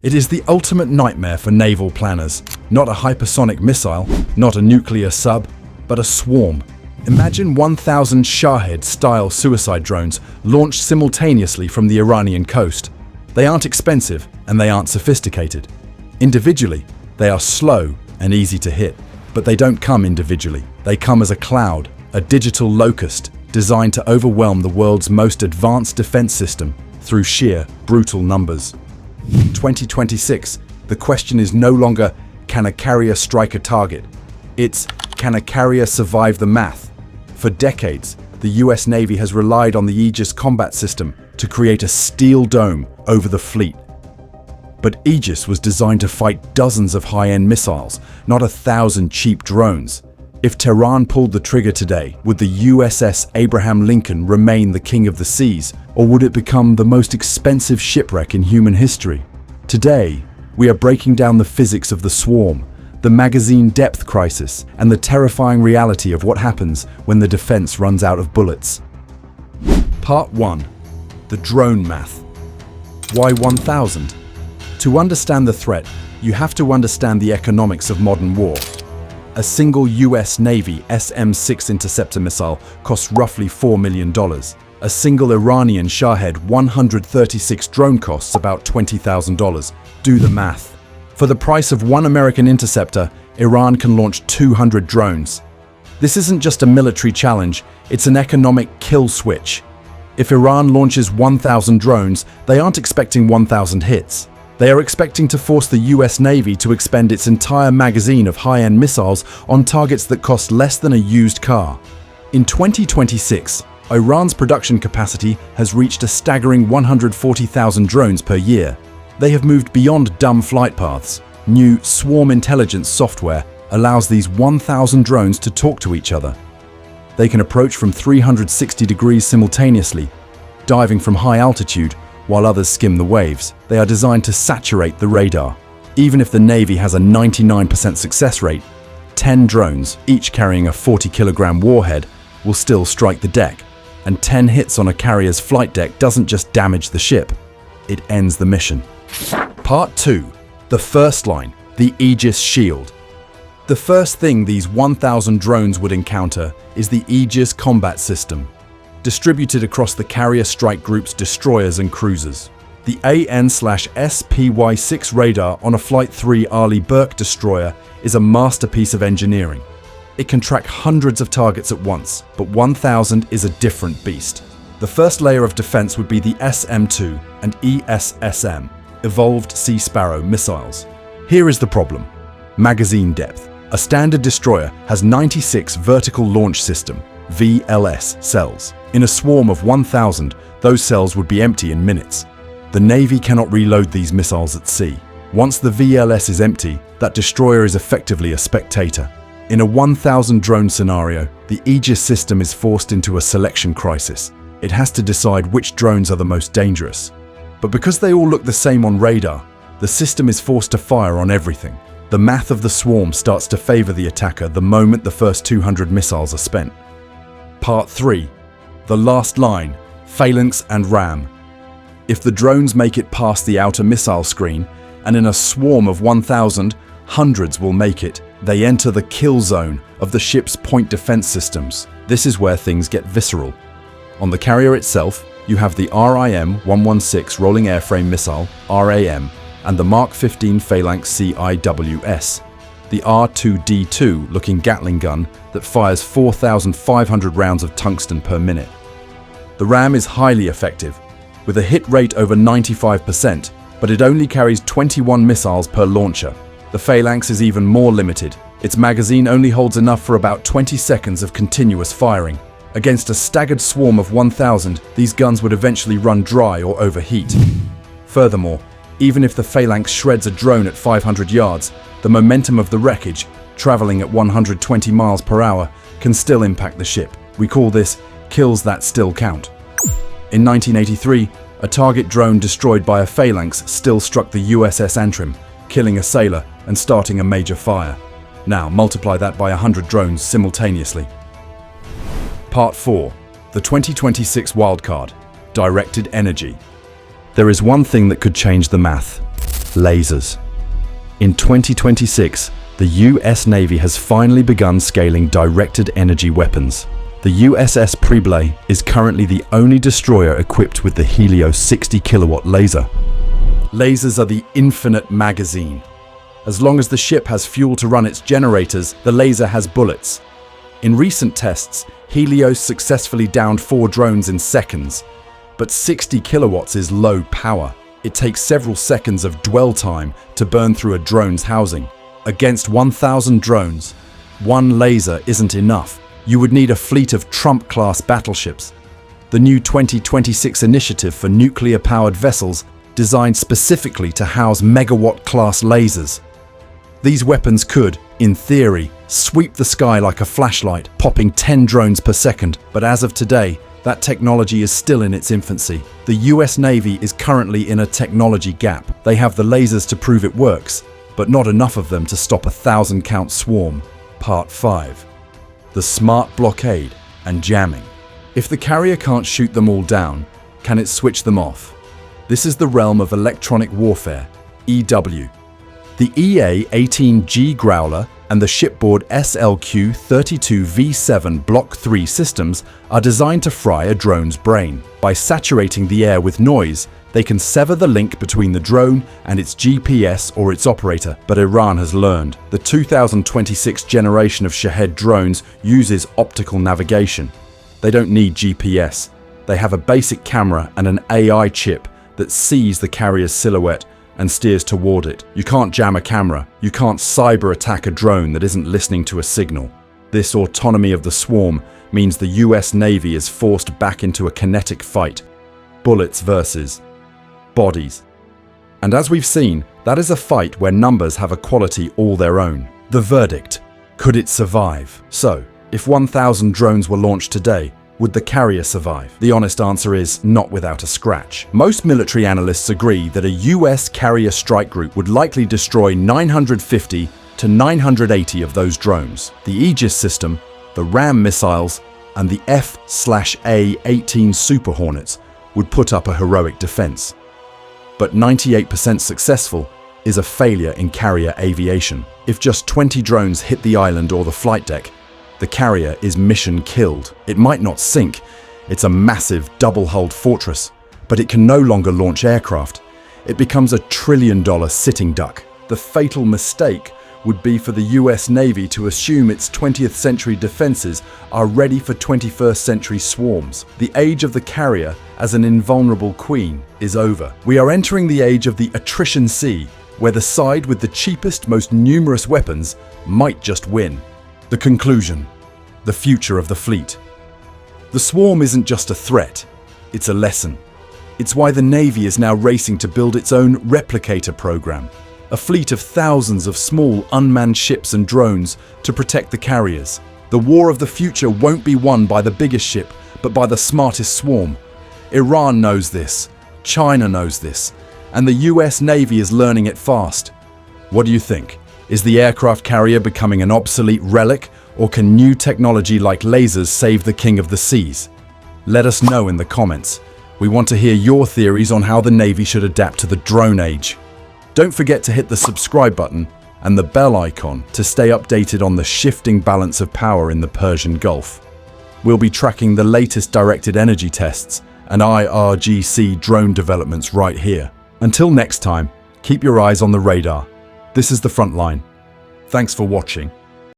It is the ultimate nightmare for naval planners. Not a hypersonic missile, not a nuclear sub, but a swarm. Imagine 1,000 Shahed-style suicide drones launched simultaneously from the Iranian coast. They aren't expensive and they aren't sophisticated. Individually, they are slow and easy to hit. But they don't come individually. They come as a cloud, a digital locust designed to overwhelm the world's most advanced defense system through sheer, brutal numbers. 2026, the question is no longer, can a carrier strike a target? It's, can a carrier survive the math? For decades, the US Navy has relied on the Aegis Combat System to create a steel dome over the fleet. But Aegis was designed to fight dozens of high-end missiles, not 1,000 cheap drones. If Tehran pulled the trigger today, would the USS Abraham Lincoln remain the king of the seas, or would it become the most expensive shipwreck in human history? Today, we are breaking down the physics of the swarm, the magazine depth crisis, and the terrifying reality of what happens when the defense runs out of bullets. Part 1. The drone math. Why 1,000? To understand the threat, you have to understand the economics of modern war. A single US Navy SM-6 interceptor missile costs roughly $4 million. A single Iranian Shahed 136 drone costs about $20,000. Do the math. For the price of one American interceptor, Iran can launch 200 drones. This isn't just a military challenge, it's an economic kill switch. If Iran launches 1,000 drones, they aren't expecting 1,000 hits. They are expecting to force the US Navy to expend its entire magazine of high-end missiles on targets that cost less than a used car. In 2026, Iran's production capacity has reached a staggering 140,000 drones per year. They have moved beyond dumb flight paths. New swarm intelligence software allows these 1,000 drones to talk to each other. They can approach from 360 degrees simultaneously, diving from high altitude, while others skim the waves. They are designed to saturate the radar. Even if the Navy has a 99% success rate, 10 drones, each carrying a 40-kilogram warhead, will still strike the deck. And 10 hits on a carrier's flight deck doesn't just damage the ship, it ends the mission. Part 2. The first line, the Aegis Shield. The first thing these 1,000 drones would encounter is the Aegis Combat System, distributed across the carrier strike group's destroyers and cruisers. The AN/SPY-6 radar on a Flight 3 Arleigh Burke destroyer is a masterpiece of engineering. It can track hundreds of targets at once, but 1,000 is a different beast. The first layer of defense would be the SM-2 and ESSM, Evolved Sea Sparrow missiles. Here is the problem. Magazine depth. A standard destroyer has 96 vertical launch system, VLS, cells. In a swarm of 1,000, those cells would be empty in minutes. The Navy cannot reload these missiles at sea. Once the VLS is empty, that destroyer is effectively a spectator. In a 1,000 drone scenario, the Aegis system is forced into a selection crisis. It has to decide which drones are the most dangerous. But because they all look the same on radar, the system is forced to fire on everything. The math of the swarm starts to favor the attacker the moment the first 200 missiles are spent. Part 3. The last line, phalanx and ram. If the drones make it past the outer missile screen, and in a swarm of 1,000, hundreds will make it, they enter the kill zone of the ship's point defense systems. This is where things get visceral. On the carrier itself, you have the RIM-116 rolling airframe missile, RAM, and the Mark 15 phalanx CIWS, the R2D2 looking Gatling gun that fires 4,500 rounds of tungsten per minute. The RAM is highly effective, with a hit rate over 95%, but it only carries 21 missiles per launcher. The phalanx is even more limited. Its magazine only holds enough for about 20 seconds of continuous firing. Against a staggered swarm of 1,000, these guns would eventually run dry or overheat. Furthermore, even if the phalanx shreds a drone at 500 yards, the momentum of the wreckage, traveling at 120 miles per hour, can still impact the ship. We call this kills that still count. In 1983, a target drone destroyed by a phalanx still struck the USS Antrim, killing a sailor and starting a major fire. Now multiply that by 100 drones simultaneously. Part 4. The 2026 wildcard, directed energy. There is one thing that could change the math. Lasers. In 2026, the US Navy has finally begun scaling directed energy weapons. The USS Preble is currently the only destroyer equipped with the Helios 60 kilowatt laser. Lasers are the infinite magazine. As long as the ship has fuel to run its generators, the laser has bullets. In recent tests, Helios successfully downed 4 drones in seconds. But 60 kilowatts is low power. It takes several seconds of dwell time to burn through a drone's housing. Against 1,000 drones, one laser isn't enough. You would need a fleet of Trump-class battleships. The new 2026 initiative for nuclear-powered vessels designed specifically to house megawatt-class lasers. These weapons could, in theory, sweep the sky like a flashlight, popping 10 drones per second, but as of today, that technology is still in its infancy. The US Navy is currently in a technology gap. They have the lasers to prove it works, but not enough of them to stop a 1,000-count swarm. Part 5. The smart blockade and jamming. If the carrier can't shoot them all down, can it switch them off? This is the realm of electronic warfare, EW. The EA-18G Growler and the shipboard SLQ-32V7 Block 3 systems are designed to fry a drone's brain. By saturating the air with noise, they can sever the link between the drone and its GPS or its operator. But Iran has learned. The 2026 generation of Shahed drones uses optical navigation. They don't need GPS. They have a basic camera and an AI chip that sees the carrier's silhouette and steers toward it. You can't jam a camera. You can't cyber attack a drone that isn't listening to a signal. This autonomy of the swarm means the US Navy is forced back into a kinetic fight. Bullets versus bodies. And as we've seen, that is a fight where numbers have a quality all their own. The verdict: could it survive? So, if 1,000 drones were launched today, would the carrier survive? The honest answer is not without a scratch. Most military analysts agree that a US carrier strike group would likely destroy 950 to 980 of those drones. The Aegis system, the Ram missiles, and the F/A-18 Super Hornets would put up a heroic defense. But 98% successful is a failure in carrier aviation. If just 20 drones hit the island or the flight deck, the carrier is mission killed. It might not sink. It's a massive double-hulled fortress, but it can no longer launch aircraft. It becomes a trillion-dollar sitting duck. The fatal mistake would be for the US Navy to assume its 20th century defenses are ready for 21st century swarms. The age of the carrier as an invulnerable queen is over. We are entering the age of the attrition sea, where the side with the cheapest, most numerous weapons might just win. The conclusion: the future of the fleet. The swarm isn't just a threat, it's a lesson. It's why the Navy is now racing to build its own replicator program, a fleet of thousands of small unmanned ships and drones to protect the carriers. The war of the future won't be won by the biggest ship, but by the smartest swarm. Iran knows this, China knows this, and the US Navy is learning it fast. What do you think? Is the aircraft carrier becoming an obsolete relic, or can new technology like lasers save the king of the seas? Let us know in the comments. We want to hear your theories on how the Navy should adapt to the drone age. Don't forget to hit the subscribe button and the bell icon to stay updated on the shifting balance of power in the Persian Gulf. We'll be tracking the latest directed energy tests and IRGC drone developments right here. Until next time, keep your eyes on the radar. This is the Frontline. Thanks for watching.